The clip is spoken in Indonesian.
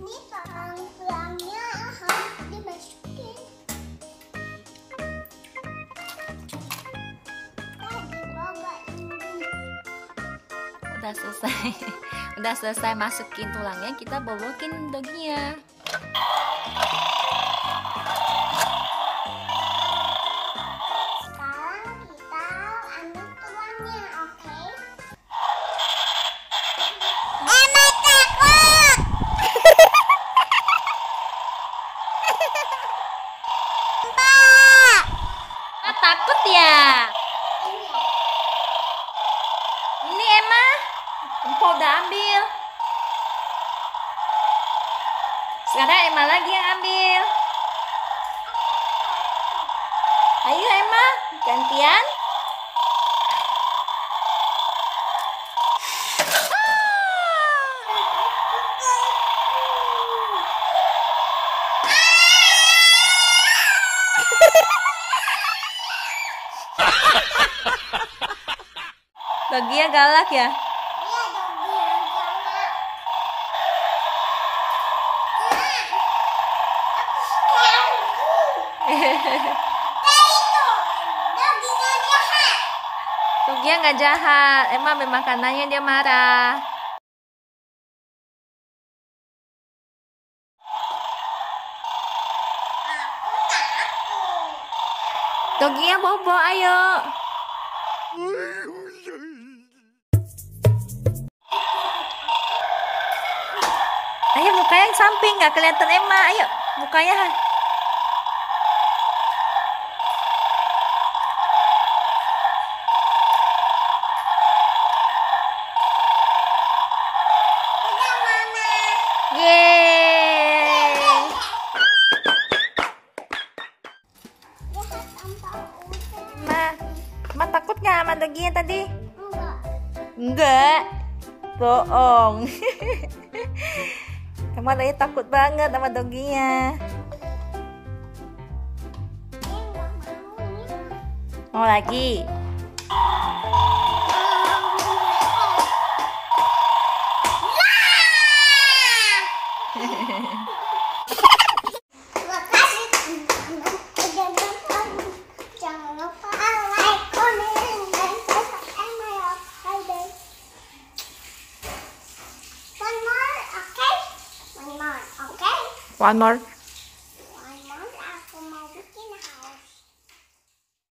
Ini tulangnya harus dimasukin. Udah selesai. Udah selesai masukin tulangnya, kita bobokin doginya. Sekarang kita ambil tulangnya, oke? Emma takut. Mbak. Takut ya? Ini Emma, Empok udah ambil. Sekarang Emma lagi yang ambil. Ayo Emma, gantian. Doginya galak ya? Iya, dogi yang galak. Doginya nggak jahat. Emma memang makanannya dia marah. Doginya bobo, ayo. Ayo mukanya yang samping, nggak kelihatan Emma. Ayo mukanya. Udah, Mama. Yeay. Lihat tampang udah. Emma takut nggak sama doginya tadi? Enggak. Enggak. Bohong. Emma tadi takut banget sama doginya. Enggak mau ini. Mau lagi? Makasih teman-teman udah nonton. Jangan lupa like, comment, dan subscribe my channel. One more, okay? One more, okay? One more.